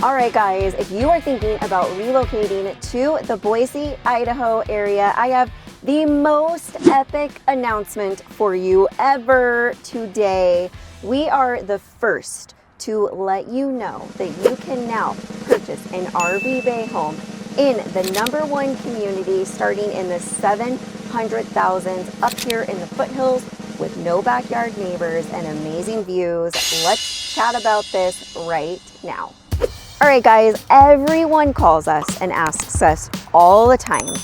All right, guys, if you are thinking about relocating to the Boise, Idaho area, I have the most epic announcement for you ever today. We are the first to let you know that you can now purchase an RV bay home in the #1 community starting in the 700,000s up here in the foothills with no backyard neighbors and amazing views. Let's chat about this right now. All right, guys, everyone calls us and asks us all the time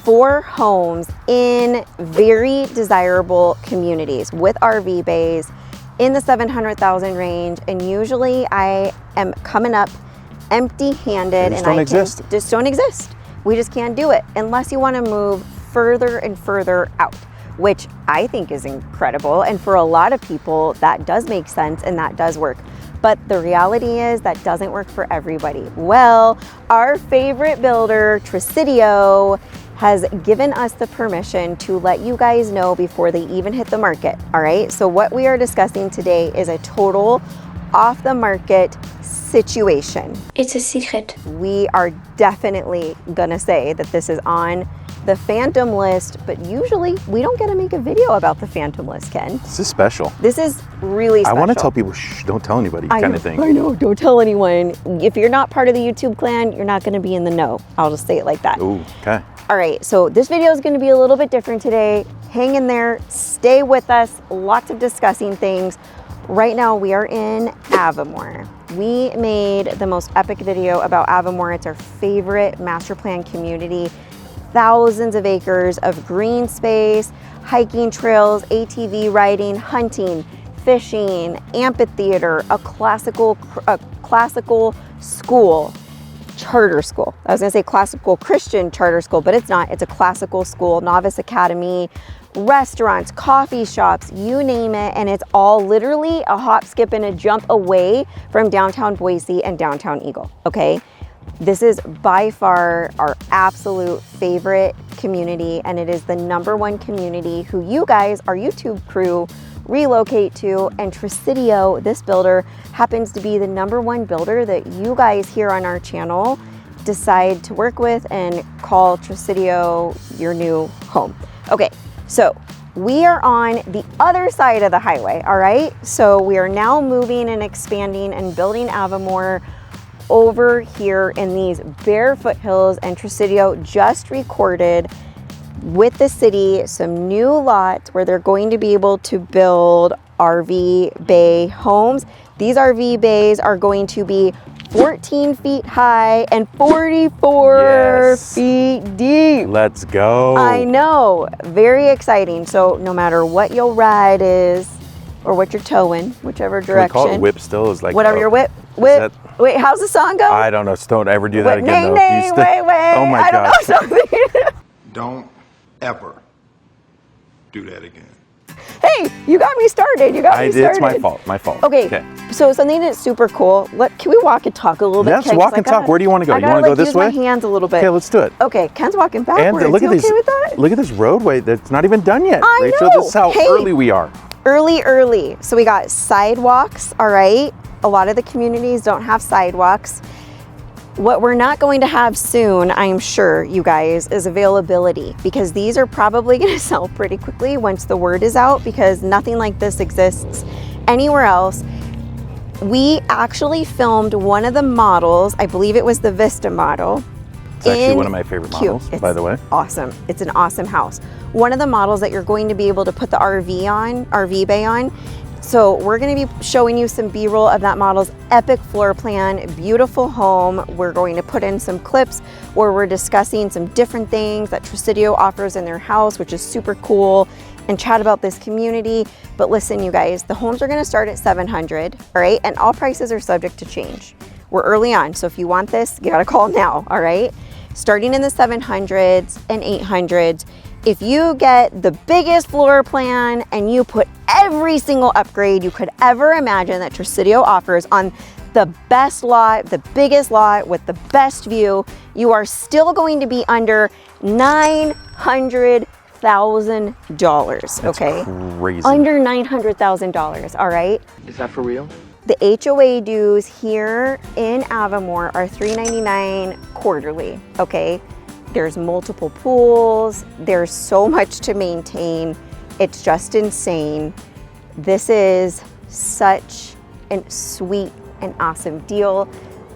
for homes in very desirable communities with RV bays in the 700,000 range. And usually I am coming up empty-handed and just don't exist. We just can't do it unless you want to move further and further out, which I think is incredible. And for a lot of people, that does make sense and that does work. But the reality is that doesn't work for everybody. Well, our favorite builder, Trisidio, has given us the permission to let you guys know before they even hit the market. All right, so what we are discussing today is a total off the market situation. It's a secret. We are definitely gonna say that this is on the phantom list, but usually we don't get to make a video about the phantom list, Ken. This is special. This is really special. I want to tell people, shh, don't tell anybody kind of thing. I know, don't tell anyone. If you're not part of the YouTube clan, you're not gonna be in the know. I'll just say it like that. Ooh, okay. All right, so this video is gonna be a little bit different today. Hang in there, stay with us, lots of discussing things. Right now we are in Avimor. We made the most epic video about Avimor. It's our favorite master plan community. Thousands of acres of green space, hiking trails, ATV riding, hunting, fishing, amphitheater, a classical school, charter school. I was gonna say classical Christian charter school, but it's not. It's a classical school, novice academy, restaurants, coffee shops, you name it. And it's all literally a hop, skip, and a jump away from downtown Boise and downtown Eagle, okay? This is by far our absolute favorite community, and it is the #1 community who you guys, our YouTube crew, relocate to. And Trisidio, this builder, happens to be the #1 builder that you guys here on our channel decide to work with and call Trisidio your new home. Okay, so we are on the other side of the highway, all right? So we are now moving and expanding and building Avimor over here in these bare foothills, and Trisidio just recorded with the city some new lots where they're going to be able to build RV bay homes. These RV bays are going to be 14 feet high and 44 feet deep. Let's go. I know, very exciting. So no matter what your ride is or what you're towing, whichever direction. Can we call it whip still? Is like whatever your whip. Wait, how's the song go? I don't know. So don't ever do that again. Nay, wait. Oh my gosh. Don't ever do that again. Hey, you got me started. It's my fault. Okay. So something that's super cool. Can we walk and talk a little bit? Let's walk and talk. Where do you want to go? You want to go this way? Use my hands a little bit. Okay, let's do it. Okay, Ken's walking backwards. And look at you okay with that? Look at this roadway that's not even done yet. I Rachel, know. this is how early we are. Early. So we got sidewalks, all right? A lot of the communities don't have sidewalks. What we're not going to have soon, I'm sure, you guys, is availability, because these are probably going to sell pretty quickly once the word is out, because nothing like this exists anywhere else. We actually filmed one of the models. I believe it was the Vista model. It's actually one of my favorite models, by the way. Awesome. It's an awesome house. One of the models that you're going to be able to put the RV bay on. So we're going to be showing you some B-roll of that model's epic floor plan, beautiful home. We're going to put in some clips where we're discussing some different things that Trisidio offers in their house, which is super cool, and chat about this community. But listen, you guys, the homes are going to start at 700, all right? And all prices are subject to change. We're early on, so if you want this, you got to call now, all right? Starting in the 700s and 800s. If you get the biggest floor plan and you put every single upgrade you could ever imagine that Trisidio offers on the best lot, the biggest lot with the best view, you are still going to be under $900,000, okay? Crazy. Under $900,000, all right? Is that for real? The HOA dues here in Avimor are $3.99 quarterly, okay? There's multiple pools, there's so much to maintain. It's just insane. This is such a sweet and awesome deal.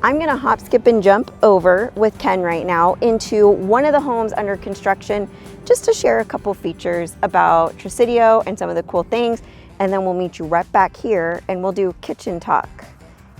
I'm gonna hop, skip, and jump over with Ken right now into one of the homes under construction just to share a couple features about Tresidio and some of the cool things. And then we'll meet you right back here and we'll do kitchen talk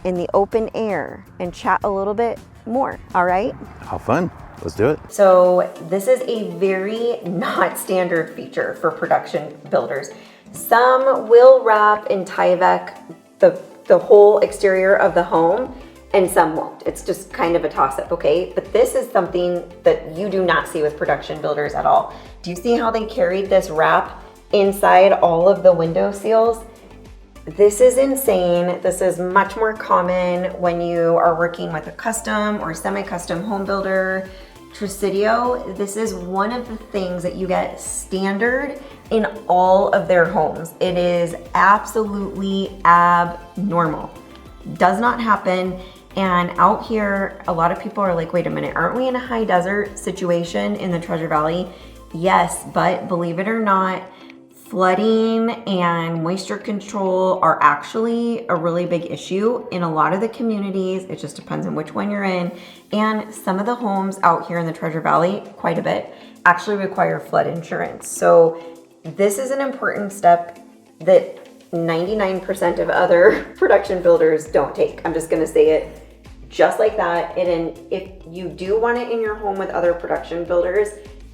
in the open air and chat a little bit more, all right? How fun. Let's do it. So this is a very not standard feature for production builders. Some will wrap in Tyvek the whole exterior of the home, and some won't. It's just kind of a toss-up, okay? But this is something that you do not see with production builders at all. Do you see how they carried this wrap inside all of the window seals? This is insane. This is much more common when you are working with a custom or semi-custom home builder. Tresidio, this is one of the things that you get standard in all of their homes. It is absolutely abnormal. Does not happen. And out here, a lot of people are like, wait a minute, aren't we in a high desert situation in the Treasure Valley? Yes, but believe it or not, flooding and moisture control are actually a really big issue in a lot of the communities. It just depends on which one you're in. And some of the homes out here in the Treasure Valley, quite a bit, actually require flood insurance. So this is an important step that 99% of other production builders don't take. I'm just gonna say it just like that. And if you do want it in your home with other production builders,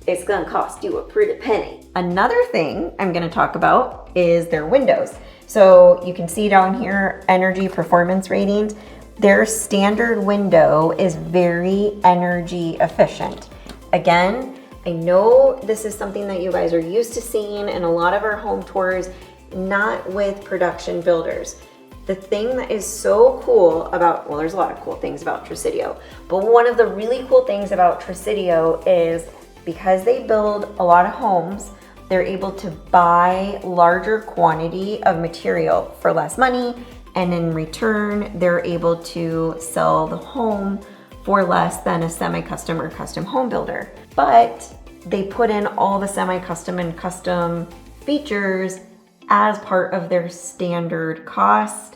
it's gonna cost you a pretty penny. Another thing I'm gonna talk about is their windows. So you can see down here, energy performance ratings. Their standard window is very energy efficient. Again, I know this is something that you guys are used to seeing in a lot of our home tours, not with production builders. The thing that is so cool about, well, there's a lot of cool things about Tresidio, but one of the really cool things about Tresidio is because they build a lot of homes, they're able to buy larger quantity of material for less money, and in return, they're able to sell the home for less than a semi-custom or custom home builder. But they put in all the semi-custom and custom features as part of their standard cost,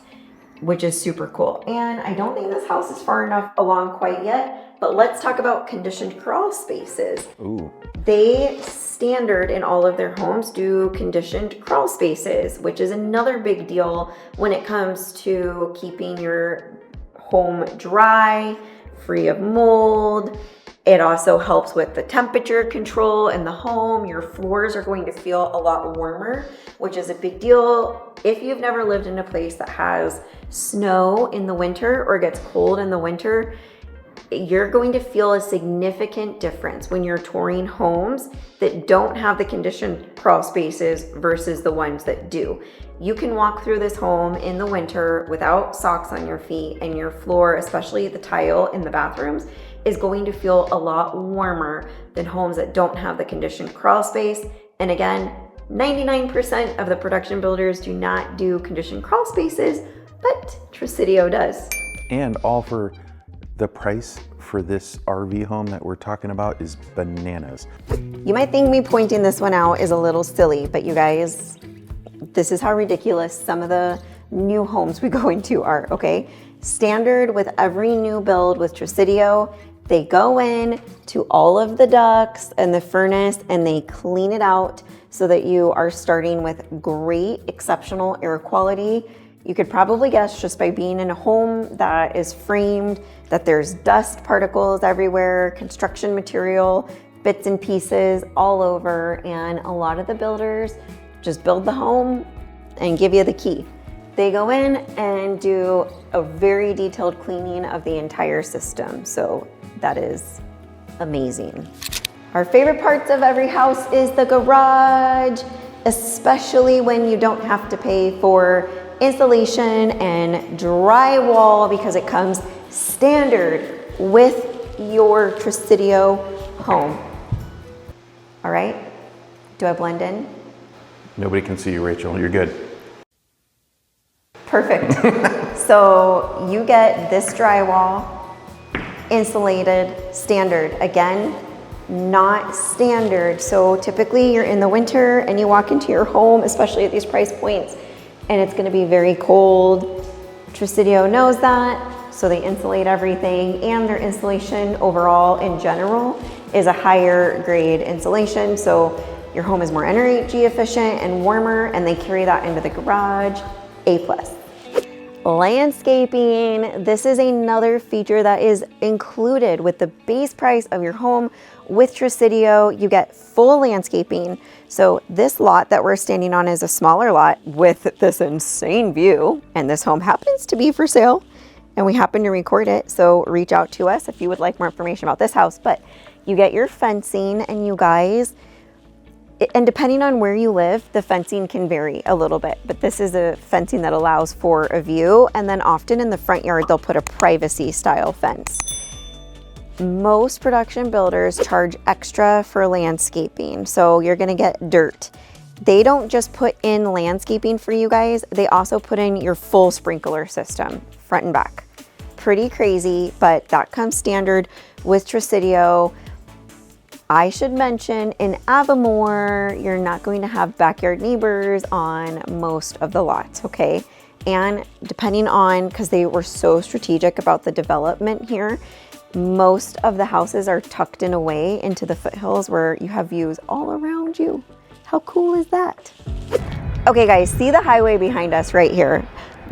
which is super cool. And I don't think this house is far enough along quite yet, but let's talk about conditioned crawl spaces. Ooh. They standard in all of their homes do conditioned crawl spaces, which is another big deal when it comes to keeping your home dry, free of mold. It also helps with the temperature control in the home. Your floors are going to feel a lot warmer, which is a big deal. If you've never lived in a place that has snow in the winter or gets cold in the winter, you're going to feel a significant difference when you're touring homes that don't have the conditioned crawl spaces versus the ones that do. You can walk through this home in the winter without socks on your feet, and your floor, especially the tile in the bathrooms, is going to feel a lot warmer than homes that don't have the conditioned crawl space. And again, 99% of the production builders do not do conditioned crawl spaces, but Tresidio does. And all for the price for this RV home that we're talking about is bananas. You might think me pointing this one out is a little silly, but you guys, this is how ridiculous some of the new homes we go into are, okay? Standard with every new build with Tresidio, they go in to all of the ducts and the furnace and they clean it out so that you are starting with great, exceptional air quality. You could probably guess just by being in a home that is framed that there's dust particles everywhere, construction material, bits and pieces all over, and a lot of the builders just build the home and give you the key. They go in and do a very detailed cleaning of the entire system, so that is amazing. Our favorite parts of every house is the garage, especially when you don't have to pay for insulation and drywall because it comes standard with your Tresidio home. All right, do I blend in? Nobody can see you, Rachel. You're good. Perfect. So you get this drywall, insulated, standard. Again, not standard. So typically you're in the winter and you walk into your home, especially at these price points, and it's gonna be very cold. Trucidio knows that, so they insulate everything, and their insulation overall in general is a higher grade insulation. So your home is more energy efficient and warmer, and they carry that into the garage. A+. Landscaping. This is another feature that is included with the base price of your home. With Trucidio, you get full landscaping. So this lot that we're standing on is a smaller lot with this insane view, and this home happens to be for sale, and we happen to record it. So reach out to us if you would like more information about this house. But you get your fencing, and you guys, and depending on where you live, the fencing can vary a little bit, but this is a fencing that allows for a view. And then often in the front yard, they'll put a privacy style fence. Most production builders charge extra for landscaping, so you're gonna get dirt. They don't just put in landscaping for you guys, they also put in your full sprinkler system, front and back. Pretty crazy, but that comes standard with Trucidio. I should mention, in Avimor, you're not going to have backyard neighbors on most of the lots, okay? And depending on, because they were so strategic about the development here, most of the houses are tucked in away into the foothills where you have views all around you. How cool is that? Okay guys, see the highway behind us right here.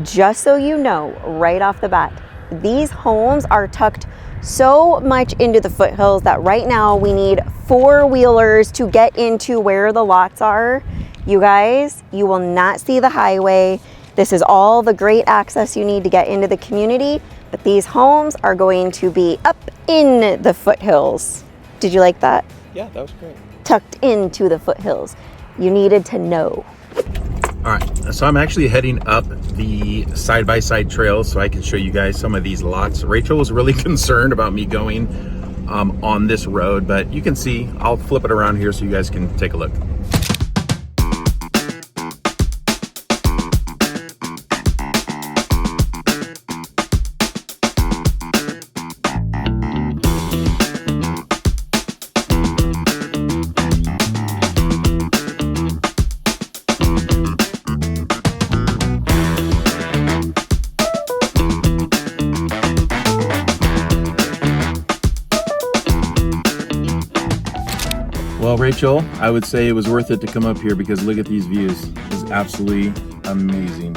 Just so you know, right off the bat, these homes are tucked so much into the foothills that right now we need four-wheelers to get into where the lots are. You guys, you will not see the highway. This is all the great access you need to get into the community, but these homes are going to be up in the foothills. Did you like that? Yeah, that was great. Tucked into the foothills. You needed to know. All right, so I'm actually heading up the side-by-side trail so I can show you guys some of these lots. Rachel was really concerned about me going on this road, but you can see, I'll flip it around here so you guys can take a look. Well, Rachel, I would say it was worth it to come up here because look at these views. It's absolutely amazing.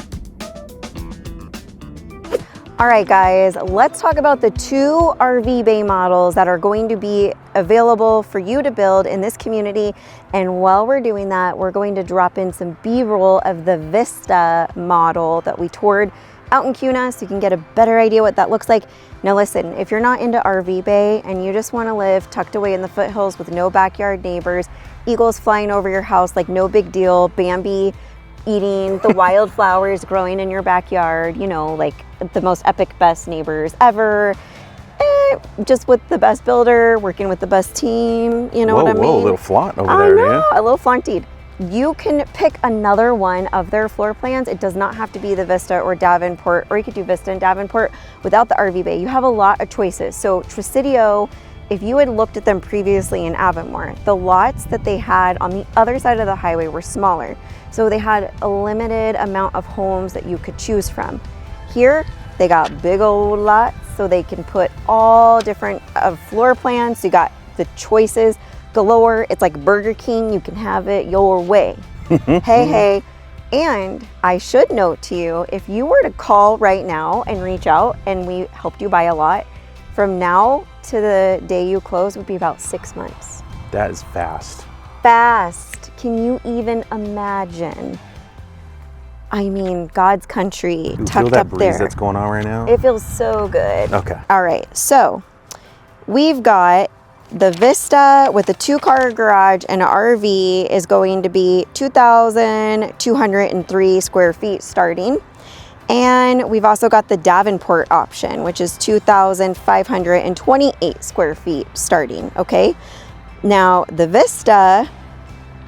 All right, guys, let's talk about the two RV bay models that are going to be available for you to build in this community. And while we're doing that, we're going to drop in some B-roll of the Vista model that we toured out in Kuna so you can get a better idea what that looks like. Now listen, if you're not into RV bay and you just want to live tucked away in the foothills with no backyard neighbors, eagles flying over your house like no big deal, Bambi eating the wildflowers growing in your backyard, you know, like the most epic best neighbors ever, just with the best builder, working with the best team, you know what I mean? Whoa, a little flaunt over there, yeah. A little flaunted. You can pick another one of their floor plans. It does not have to be the Vista or Davenport, or you could do Vista and Davenport without the RV bay. You have a lot of choices. So Trucidio, if you had looked at them previously in Avimor, the lots that they had on the other side of the highway were smaller. So they had a limited amount of homes that you could choose from. Here, they got big old lots, so they can put all different floor plans. So you got the choices galore. It's like Burger King. You can have it your way. Hey. And I should note to you, if you were to call right now and reach out and we helped you buy a lot, from now to the day you close would be about 6 months. That is fast. Fast. Can you even imagine? I mean, God's country, You tucked feel that up breeze there. that's going on right now? It feels so good. Okay. All right, so we've got the Vista with a 2-car garage and an RV is going to be 2,203 square feet starting. And we've also got the Davenport option, which is 2,528 square feet starting, okay? Now, the Vista,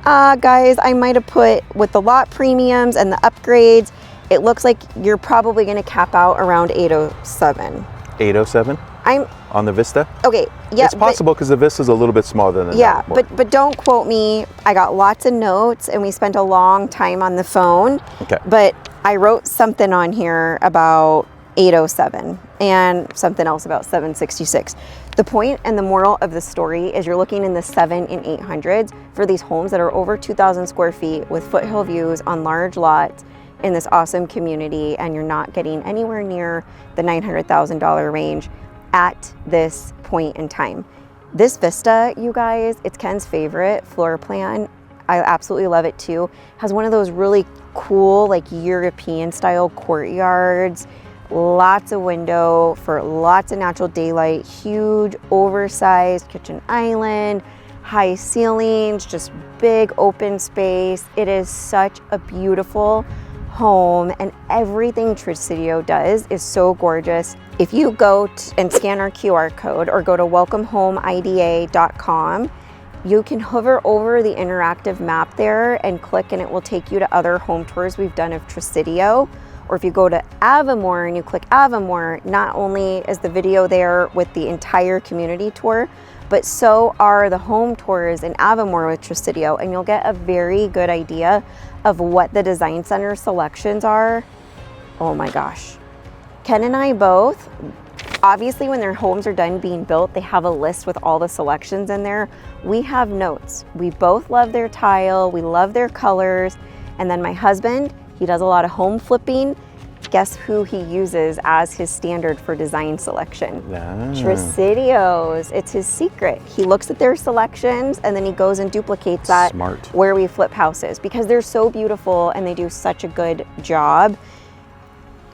guys, I might have put with the lot premiums and the upgrades, it looks like you're probably going to cap out around 807. 807 I'm on the Vista? okay. Yeah, it's possible because the Vista's a little bit smaller than yeah, that. but don't quote me. I got lots of notes and we spent a long time on the phone. Okay. But I wrote something on here about 807 and something else about 766. The point and the moral of the story is you're looking in the 7 and 800s for these homes that are over 2,000 square feet with foothill views on large lots in this awesome community, and you're not getting anywhere near the $900,000 range at this point in time. This Vista, you guys, it's Ken's favorite floor plan. I absolutely love it too. Has one of those really cool, like European style courtyards, lots of window for lots of natural daylight, huge oversized kitchen island, high ceilings, just big open space. It is such a beautiful home, and everything Trusidio does is so gorgeous. If you go and scan our QR code or go to welcomehomeida.com, you can hover over the interactive map there and click, and it will take you to other home tours we've done of Trusidio. Or if you go to Avimor and you click Avimor, not only is the video there with the entire community tour, but so are the home tours in Avimor with Trusidio, and you'll get a very good idea of what the design center selections are. Oh my gosh. Ken and I both, obviously when their homes are done being built, they have a list with all the selections in there. We have notes. We both love their tile, we love their colors, and then my husband, he does a lot of home flipping. Guess who he uses as his standard for design selection? Trusidio's. It's his secret. He looks at their selections and then he goes and duplicates that where we flip houses, because they're so beautiful and they do such a good job.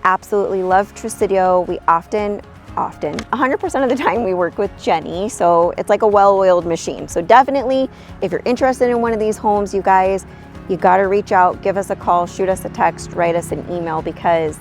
Absolutely love Trusidio. We often, 100% of the time we work with Jenny, so it's like a well-oiled machine. So definitely, if you're interested in one of these homes, you guys, you gotta reach out, give us a call, shoot us a text, write us an email, because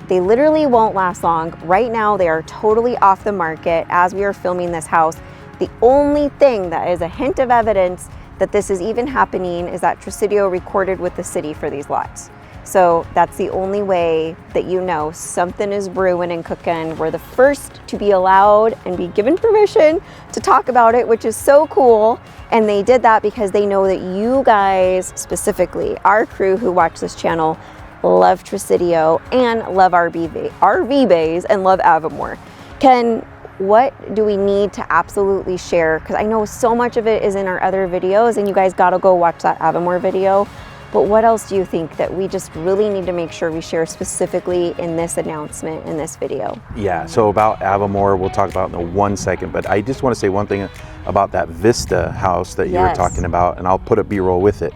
they literally won't last long. Right now, they are totally off the market as we are filming this house. The only thing that is a hint of evidence that this is even happening is that Trusidio recorded with the city for these lots. So that's the only way that you know something is brewing and cooking. We're the first to be allowed and be given permission to talk about it, which is so cool. And they did that because they know that you guys, specifically our crew who watch this channel, love Trusidio and love RV bays and love Avimor. Ken, what do we need to absolutely share? Because I know so much of it is in our other videos and you guys gotta go watch that Avimor video. But what else do you think that we just really need to make sure we share specifically in this announcement, in this video? Yeah, so about Avimor, we'll talk about in 1 second, but I just want to say one thing about that Vista house that you were talking about, and I'll put a B-roll with it.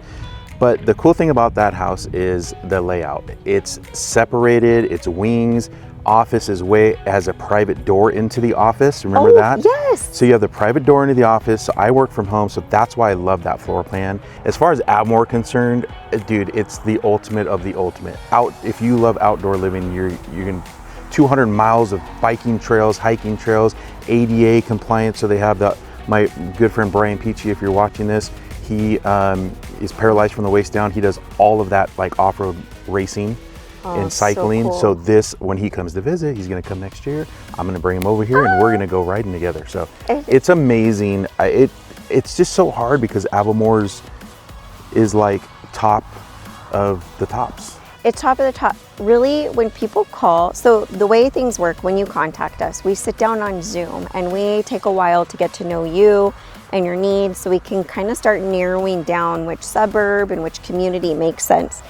But the cool thing about that house is the layout. It's separated, it's wings, office has a private door into the office. Remember that? Yes. So you have the private door into the office. So I work from home, so that's why I love that floor plan. As far as Avimor concerned, dude, it's the ultimate of the ultimate. If you love outdoor living, you can 200 miles of biking trails, hiking trails, ADA compliant. So they have my good friend Brian Peachy, if you're watching this, he is paralyzed from the waist down. He does all of that like off-road racing. In cycling. So, cool. This, when he comes to visit, he's going to come next year. I'm going to bring him over here and we're going to go riding together. So it's amazing. It's just so hard because Avimor's is like top of the tops. It's top of the top. Really, when people call, so the way things work when you contact us, we sit down on Zoom and we take a while to get to know you and your needs so we can kind of start narrowing down which suburb and which community makes sense.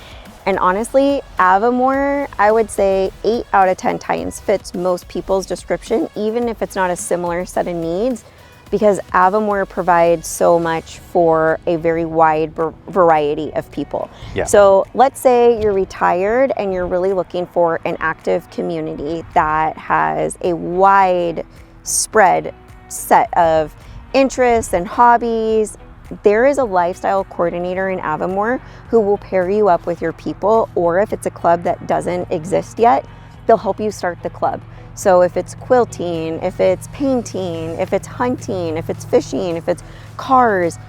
And honestly, Avimor, I would say 8 out of 10 times fits most people's description, even if it's not a similar set of needs, because Avimor provides so much for a very wide variety of people. Yeah. So let's say you're retired and you're really looking for an active community that has a wide spread set of interests and hobbies. There is a lifestyle coordinator in Avimor who will pair you up with your people, or if it's a club that doesn't exist yet, they'll help you start the club. So if it's quilting, if it's painting, if it's hunting, if it's fishing, if it's cars,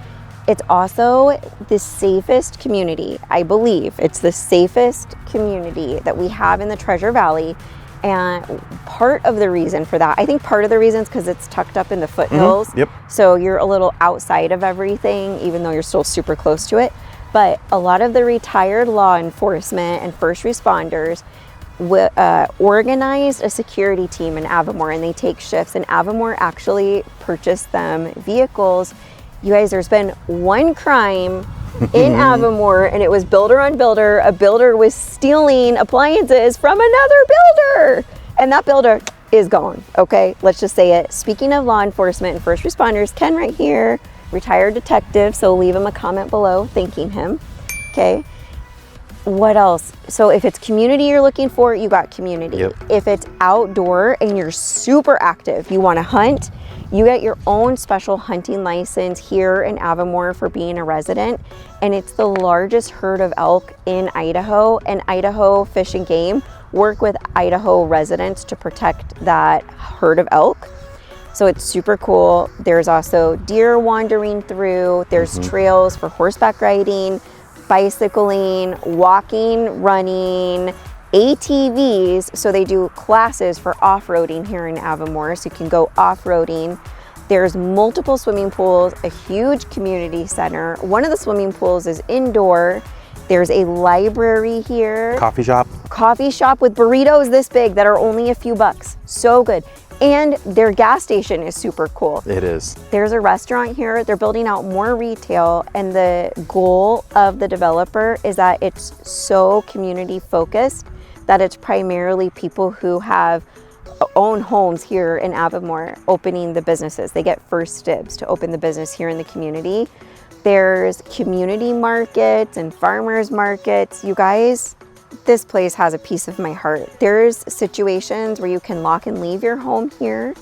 It's also the safest community. I believe it's the safest community that we have in the Treasure Valley. And part of the reason for that, I think part of the reason is because it's tucked up in the foothills. Yep. So you're a little outside of everything, even though you're still super close to it. But a lot of the retired law enforcement and first responders organized a security team in Avimor, and they take shifts, and Avimor actually purchased them vehicles. You guys, there's been one crime in Avimor, and it was builder on builder. A builder was stealing appliances from another builder, and that builder is gone. Okay, let's just say it. Speaking of law enforcement and first responders, Ken right here, retired detective, so leave him a comment below thanking him. Okay, what else? So if it's community you're looking for, you got community. Yep. If it's outdoor and you're super active, you want to hunt, you get your own special hunting license here in Avimor for being a resident, and it's the largest herd of elk in Idaho, and Idaho Fish and Game work with Idaho residents to protect that herd of elk. So it's super cool. There's also deer wandering through, there's trails for horseback riding, bicycling, walking, running, ATVs. So they do classes for off-roading here in Avimor, so you can go off-roading. There's multiple swimming pools, a huge community center. One of the swimming pools is indoor. There's a library here. Coffee shop. Coffee shop with burritos this big that are only a few bucks. So good. And their gas station is super cool. It is. There's a restaurant here. They're building out more retail, and the goal of the developer is that it's so community focused that it's primarily people who have own homes here in Avimor opening the businesses. They get first dibs to open the business here in the community. There's community markets and farmers markets. You guys, this place has a piece of my heart. There's situations where you can lock and leave your home here.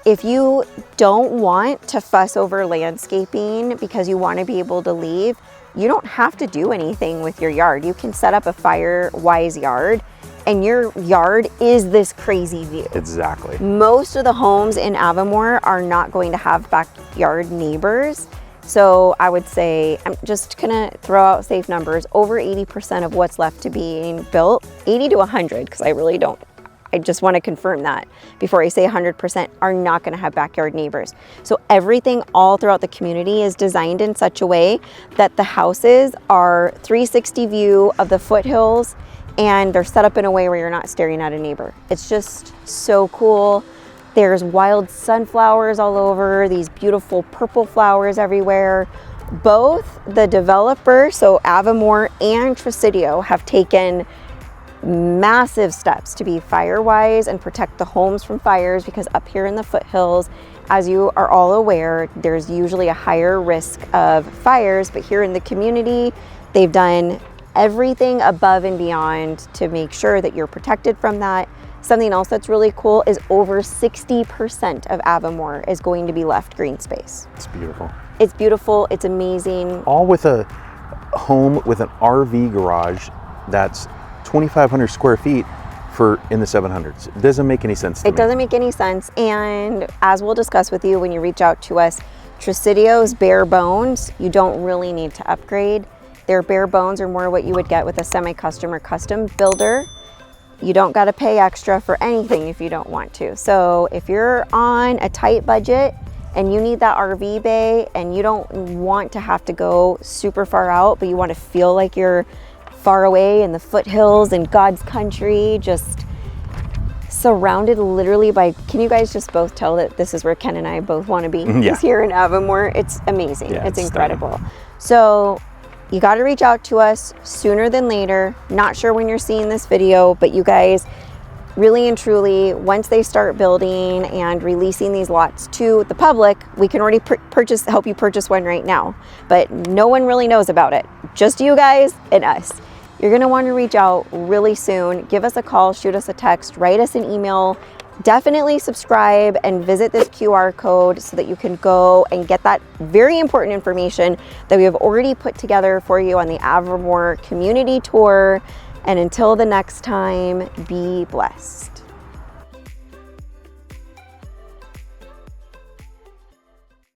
If you don't want to fuss over landscaping because you want to be able to leave, you don't have to do anything with your yard. You can set up a fire-wise yard, and your yard is this crazy view. Exactly. Most of the homes in Avimor are not going to have backyard neighbors. So I would say, I'm just gonna throw out safe numbers, over 80% of what's left to being built, 80 to 100, because I just wanna confirm that before I say 100%, are not gonna have backyard neighbors. So everything all throughout the community is designed in such a way that the houses are 360 view of the foothills, and they're set up in a way where you're not staring at a neighbor. It's just so cool. There's wild sunflowers all over, these beautiful purple flowers everywhere. Both the developer, so Avimor and Tresidio, have taken massive steps to be fire-wise and protect the homes from fires, because up here in the foothills, as you are all aware, there's usually a higher risk of fires, but here in the community, they've done everything above and beyond to make sure that you're protected from that. Something else that's really cool is over 60% of Avimor is going to be left green space. It's beautiful. It's beautiful, it's amazing. All with a home with an RV garage that's 2,500 square feet for in the 700s. It doesn't make any sense to me. It doesn't make any sense. And as we'll discuss with you when you reach out to us, Tresidio's bare bones, you don't really need to upgrade. Their bare bones are more what you would get with a semi-custom or custom builder. You don't got to pay extra for anything if you don't want to. So if you're on a tight budget and you need that RV bay and you don't want to have to go super far out, but you want to feel like you're far away in the foothills in God's country, just surrounded literally by, can you guys just both tell that this is where Ken and I both want to be? Yeah. It's here in Avimor. It's amazing. Yeah, it's it's incredible. stunning. So you got to reach out to us sooner than later. Not sure when you're seeing this video, but you guys, really and truly, once they start building and releasing these lots to the public, we can already help you purchase one right now. But no one really knows about it. Just you guys and us. You're going to want to reach out really soon. Give us a call, shoot us a text, write us an email. Definitely subscribe and visit this QR code so that you can go and get that very important information that we have already put together for you on the Avimor community tour. And until the next time, be blessed.